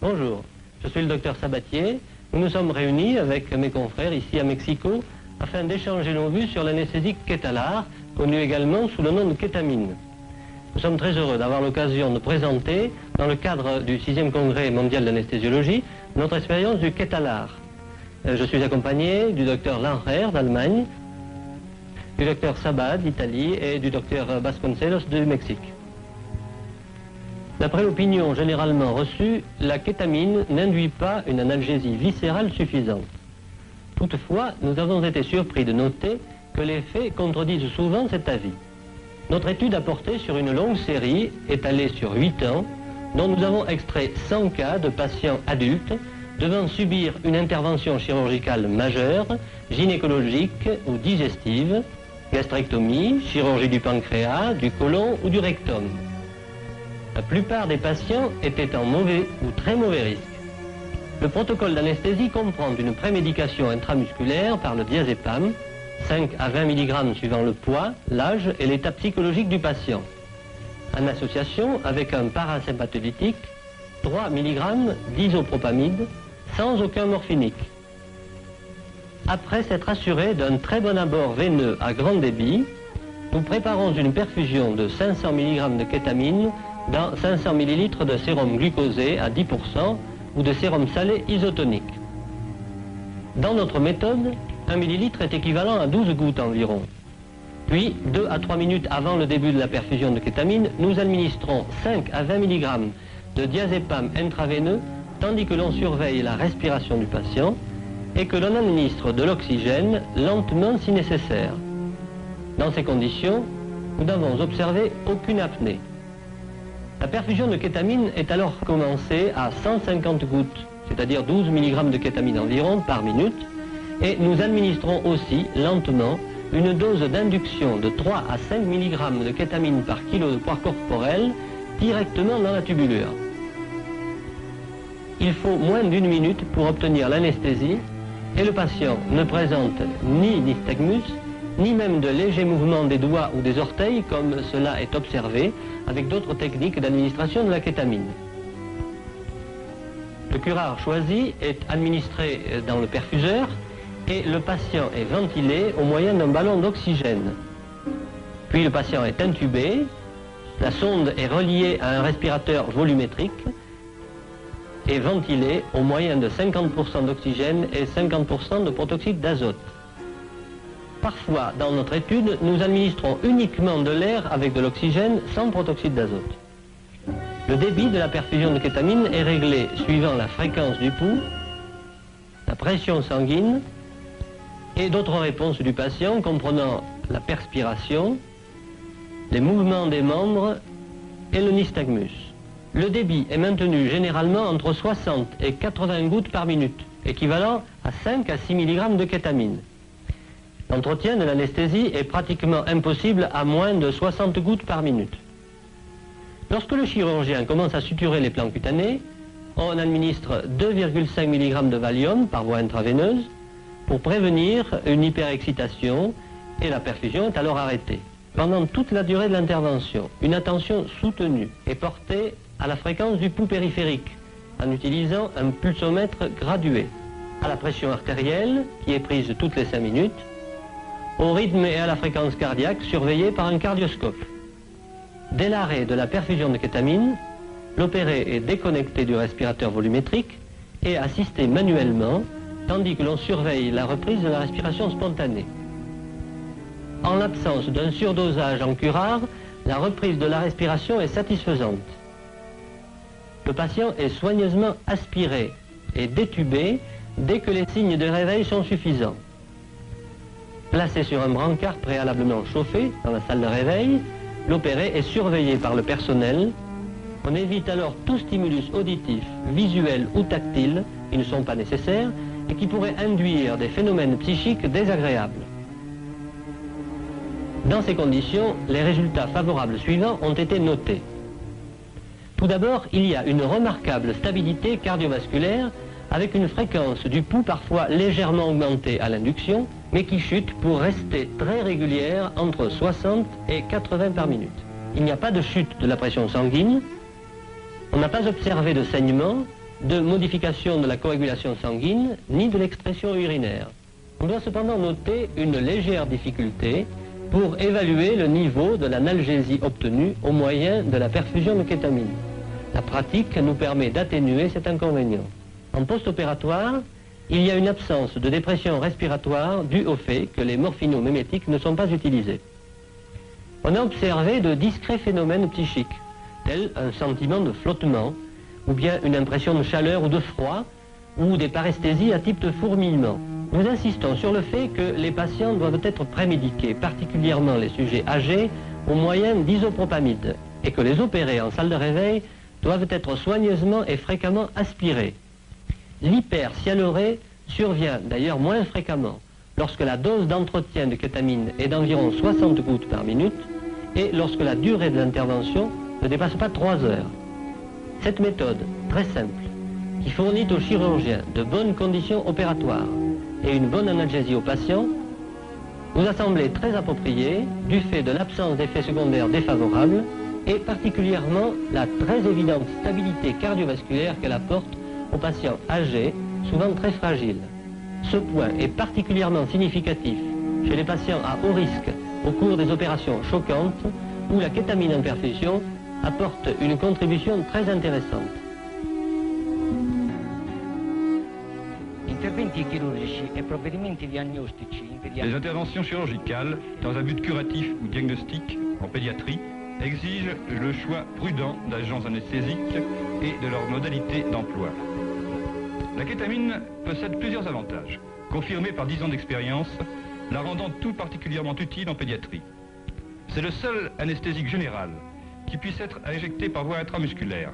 Bonjour, je suis le docteur Sabatier. Nous nous sommes réunis avec mes confrères ici à Mexico afin d'échanger nos vues sur l'anesthésie Ketalar, connue également sous le nom de kétamine. Nous sommes très heureux d'avoir l'occasion de présenter, dans le cadre du 6e congrès mondial d'anesthésiologie, notre expérience du Ketalar. Je suis accompagné du docteur Lanher d'Allemagne, du docteur Sabat d'Italie et du docteur Vasconcelos du Mexique. D'après l'opinion généralement reçue, la kétamine n'induit pas une analgésie viscérale suffisante. Toutefois, nous avons été surpris de noter que les faits contredisent souvent cet avis. Notre étude a porté sur une longue série, étalée sur 8 ans, dont nous avons extrait 100 cas de patients adultes devant subir une intervention chirurgicale majeure, gynécologique ou digestive, gastrectomie, chirurgie du pancréas, du côlon ou du rectum. La plupart des patients étaient en mauvais ou très mauvais risque. Le protocole d'anesthésie comprend une prémédication intramusculaire par le diazépam, 5 à 20 mg suivant le poids, l'âge et l'état psychologique du patient, en association avec un parasympatholytique, 3 mg d'isopropamide, sans aucun morphinique. Après s'être assuré d'un très bon abord veineux à grand débit, nous préparons une perfusion de 500 mg de kétamine dans 500 ml de sérum glucosé à 10% ou de sérum salé isotonique. Dans notre méthode, 1 ml est équivalent à 12 gouttes environ. Puis, 2 à 3 minutes avant le début de la perfusion de kétamine, nous administrons 5 à 20 mg de diazépam intraveineux tandis que l'on surveille la respiration du patient et que l'on administre de l'oxygène lentement si nécessaire. Dans ces conditions, nous n'avons observé aucune apnée. La perfusion de kétamine est alors commencée à 150 gouttes, c'est-à-dire 12 mg de kétamine environ par minute, et nous administrons aussi lentement une dose d'induction de 3 à 5 mg de kétamine par kilo de poids corporel directement dans la tubulure. Il faut moins d'1 minute pour obtenir l'anesthésie et le patient ne présente ni nystagmus, ni même de légers mouvements des doigts ou des orteils comme cela est observé avec d'autres techniques d'administration de la kétamine. Le curare choisi est administré dans le perfuseur et le patient est ventilé au moyen d'un ballon d'oxygène. Puis le patient est intubé, la sonde est reliée à un respirateur volumétrique et ventilé au moyen de 50% d'oxygène et 50% de protoxyde d'azote. Parfois, dans notre étude, nous administrons uniquement de l'air avec de l'oxygène sans protoxyde d'azote. Le débit de la perfusion de kétamine est réglé suivant la fréquence du pouls, la pression sanguine et d'autres réponses du patient comprenant la perspiration, les mouvements des membres et le nystagmus. Le débit est maintenu généralement entre 60 et 80 gouttes par minute, équivalent à 5 à 6 mg de kétamine. L'entretien de l'anesthésie est pratiquement impossible à moins de 60 gouttes par minute. Lorsque le chirurgien commence à suturer les plans cutanés, on administre 2,5 mg de Valium par voie intraveineuse pour prévenir une hyperexcitation et la perfusion est alors arrêtée. Pendant toute la durée de l'intervention, une attention soutenue est portée à la fréquence du pouls périphérique en utilisant un pulsomètre gradué, à la pression artérielle qui est prise toutes les 5 minutes, au rythme et à la fréquence cardiaque surveillée par un cardioscope. Dès l'arrêt de la perfusion de kétamine, l'opéré est déconnecté du respirateur volumétrique et assisté manuellement, tandis que l'on surveille la reprise de la respiration spontanée. En l'absence d'un surdosage en curare, la reprise de la respiration est satisfaisante. Le patient est soigneusement aspiré et détubé dès que les signes de réveil sont suffisants. Placé sur un brancard préalablement chauffé dans la salle de réveil, l'opéré est surveillé par le personnel. On évite alors tout stimulus auditif, visuel ou tactile qui ne sont pas nécessaires et qui pourraient induire des phénomènes psychiques désagréables. Dans ces conditions, les résultats favorables suivants ont été notés. Tout d'abord, il y a une remarquable stabilité cardiovasculaire avec une fréquence du pouls parfois légèrement augmentée à l'induction, mais qui chute pour rester très régulière entre 60 et 80 par minute. Il n'y a pas de chute de la pression sanguine, on n'a pas observé de saignement de modification de la coagulation sanguine, ni de l'expression urinaire. On doit cependant noter une légère difficulté pour évaluer le niveau de l'analgésie obtenue au moyen de la perfusion de kétamine. La pratique nous permet d'atténuer cet inconvénient. En post-opératoire, il y a une absence de dépression respiratoire due au fait que les morphinomémétiques ne sont pas utilisés. On a observé de discrets phénomènes psychiques, tels un sentiment de flottement, ou bien une impression de chaleur ou de froid, ou des paresthésies à type de fourmillement. Nous insistons sur le fait que les patients doivent être prémédiqués, particulièrement les sujets âgés, au moyen d'isopropamide, et que les opérés en salle de réveil doivent être soigneusement et fréquemment aspirés. L'hypercyanurée survient d'ailleurs moins fréquemment lorsque la dose d'entretien de kétamine est d'environ 60 gouttes par minute et lorsque la durée de l'intervention ne dépasse pas 3 heures. Cette méthode, très simple, qui fournit aux chirurgiens de bonnes conditions opératoires et une bonne analgésie aux patients, nous a semblé très appropriée du fait de l'absence d'effets secondaires défavorables et particulièrement la très évidente stabilité cardiovasculaire qu'elle apporte aux patients âgés, souvent très fragiles. Ce point est particulièrement significatif chez les patients à haut risque au cours des opérations choquantes où la kétamine en perfusion apporte une contribution très intéressante. Les interventions chirurgicales, dans un but curatif ou diagnostique en pédiatrie, exigent le choix prudent d'agents anesthésiques et de leur modalité d'emploi. La kétamine possède plusieurs avantages, confirmés par 10 ans d'expérience, la rendant tout particulièrement utile en pédiatrie. C'est le seul anesthésique général qui puisse être injecté par voie intramusculaire.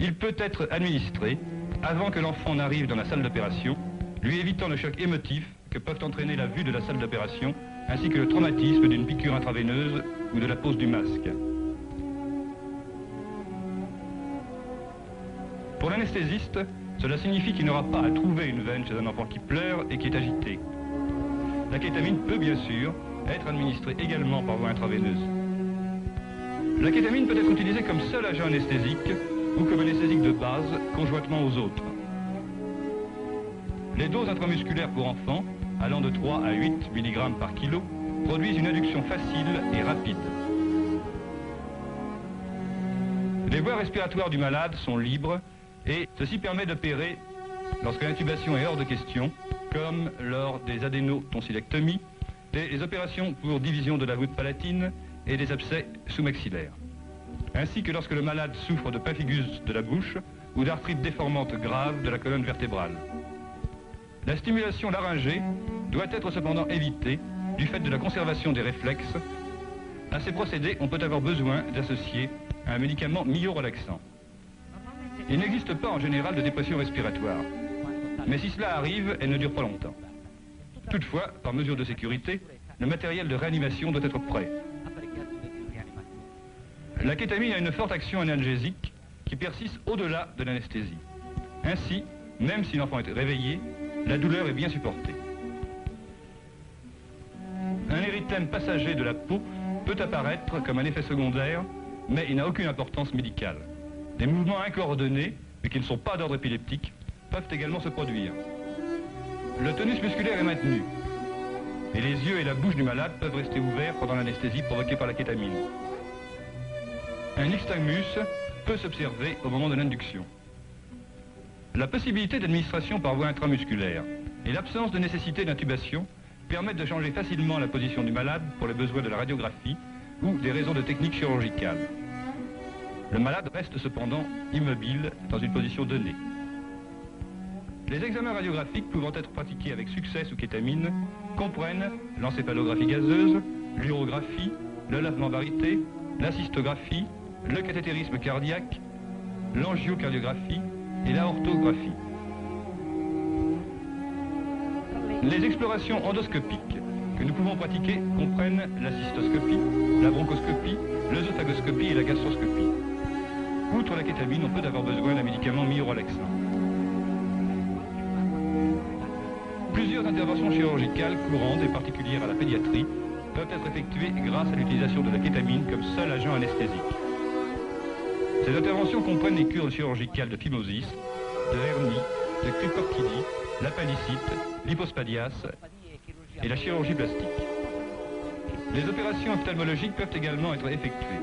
Il peut être administré avant que l'enfant n'arrive dans la salle d'opération, lui évitant le choc émotif que peuvent entraîner la vue de la salle d'opération, ainsi que le traumatisme d'une piqûre intraveineuse ou de la pose du masque. Pour l'anesthésiste, cela signifie qu'il n'aura pas à trouver une veine chez un enfant qui pleure et qui est agité. La kétamine peut bien sûr être administrée également par voie intraveineuse. La kétamine peut être utilisée comme seul agent anesthésique ou comme anesthésique de base conjointement aux autres. Les doses intramusculaires pour enfants, allant de 3 à 8 mg par kilo, produisent une induction facile et rapide. Les voies respiratoires du malade sont libres et ceci permet d'opérer lorsque l'intubation est hors de question, comme lors des adénotonsillectomies, des opérations pour division de la voûte palatine et des abcès sous-maxillaires. Ainsi que lorsque le malade souffre de pemphigus de la bouche ou d'arthrite déformante grave de la colonne vertébrale. La stimulation laryngée doit être cependant évitée du fait de la conservation des réflexes. À ces procédés, on peut avoir besoin d'associer un médicament myorelaxant. Il n'existe pas en général de dépression respiratoire, mais si cela arrive, elle ne dure pas longtemps. Toutefois, par mesure de sécurité, le matériel de réanimation doit être prêt. La kétamine a une forte action analgésique qui persiste au-delà de l'anesthésie. Ainsi, même si l'enfant est réveillé, la douleur est bien supportée. Un érythème passager de la peau peut apparaître comme un effet secondaire, mais il n'a aucune importance médicale. Des mouvements incoordonnés, mais qui ne sont pas d'ordre épileptique, peuvent également se produire. Le tonus musculaire est maintenu, et les yeux et la bouche du malade peuvent rester ouverts pendant l'anesthésie provoquée par la kétamine. Un nystagmus peut s'observer au moment de l'induction. La possibilité d'administration par voie intramusculaire et l'absence de nécessité d'intubation permettent de changer facilement la position du malade pour les besoins de la radiographie ou des raisons de technique chirurgicale. Le malade reste cependant immobile dans une position donnée. Les examens radiographiques pouvant être pratiqués avec succès sous kétamine comprennent l'encéphalographie gazeuse, l'urographie, le lavement varité, la cystographie, le cathétérisme cardiaque, l'angiocardiographie et la orthographie. Les explorations endoscopiques que nous pouvons pratiquer comprennent la cystoscopie, la bronchoscopie, l'œsophagoscopie et la gastroscopie. Outre la kétamine, on peut avoir besoin d'un médicament myorelaxant. Plusieurs interventions chirurgicales courantes et particulières à la pédiatrie peuvent être effectuées grâce à l'utilisation de la kétamine comme seul agent anesthésique. Ces interventions comprennent les cures chirurgicales de phimosis, de hernie, de cricochidie, l'appendicite, l'hypospadias et la chirurgie plastique. Les opérations ophtalmologiques peuvent également être effectuées.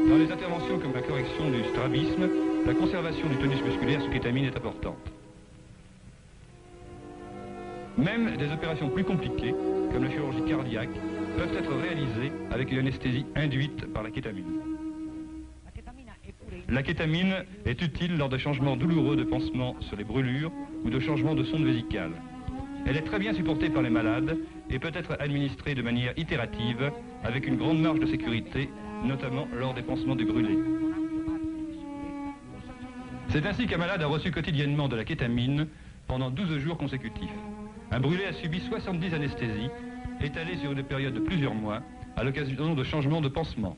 Dans les interventions comme la correction du strabisme, la conservation du tonus musculaire sous kétamine est importante. Même des opérations plus compliquées, comme la chirurgie cardiaque, peuvent être réalisées avec une anesthésie induite par la kétamine. La kétamine est utile lors de changements douloureux de pansement sur les brûlures ou de changements de sonde vésicale. Elle est très bien supportée par les malades et peut être administrée de manière itérative avec une grande marge de sécurité, notamment lors des pansements du brûlé. C'est ainsi qu'un malade a reçu quotidiennement de la kétamine pendant 12 jours consécutifs. Un brûlé a subi 70 anesthésies, étalées sur une période de plusieurs mois, à l'occasion de changements de pansement.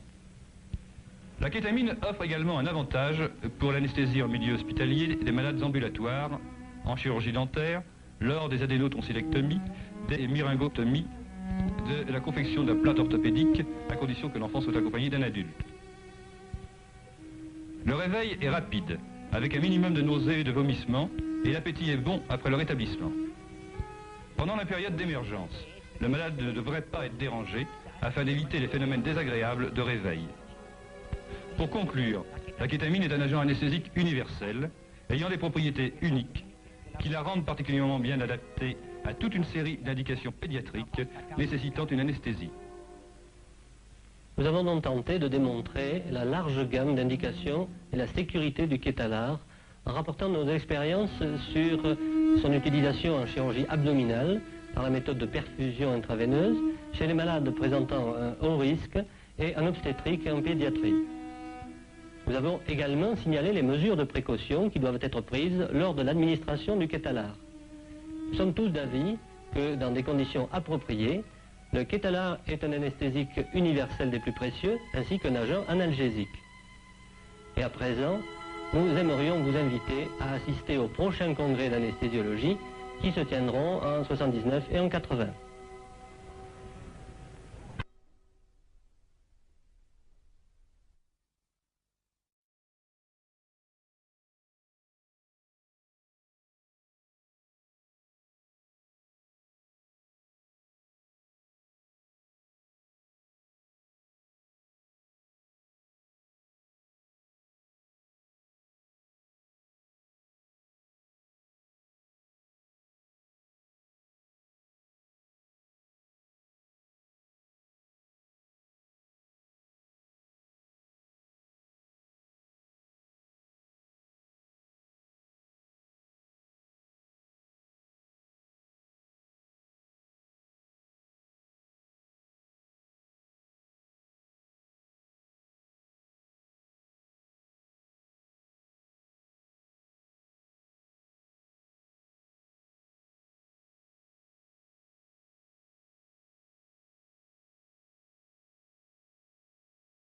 La kétamine offre également un avantage pour l'anesthésie en milieu hospitalier des malades ambulatoires, en chirurgie dentaire, lors des adénotonsillectomies, des myringotomies, de la confection d'un plâtre orthopédique, à condition que l'enfant soit accompagné d'un adulte. Le réveil est rapide, avec un minimum de nausées et de vomissements, et l'appétit est bon après le rétablissement. Pendant la période d'émergence, le malade ne devrait pas être dérangé afin d'éviter les phénomènes désagréables de réveil. Pour conclure, la kétamine est un agent anesthésique universel, ayant des propriétés uniques, qui la rendent particulièrement bien adaptée à toute une série d'indications pédiatriques nécessitant une anesthésie. Nous avons donc tenté de démontrer la large gamme d'indications et la sécurité du kétalar en rapportant nos expériences sur son utilisation en chirurgie abdominale par la méthode de perfusion intraveineuse chez les malades présentant un haut risque et en obstétrique et en pédiatrie. Nous avons également signalé les mesures de précaution qui doivent être prises lors de l'administration du kétalar. Nous sommes tous d'avis que dans des conditions appropriées, le kétalar est un anesthésique universel des plus précieux ainsi qu'un agent analgésique. Et à présent, nous aimerions vous inviter à assister au prochain congrès d'anesthésiologie qui se tiendront en 79 et en 80.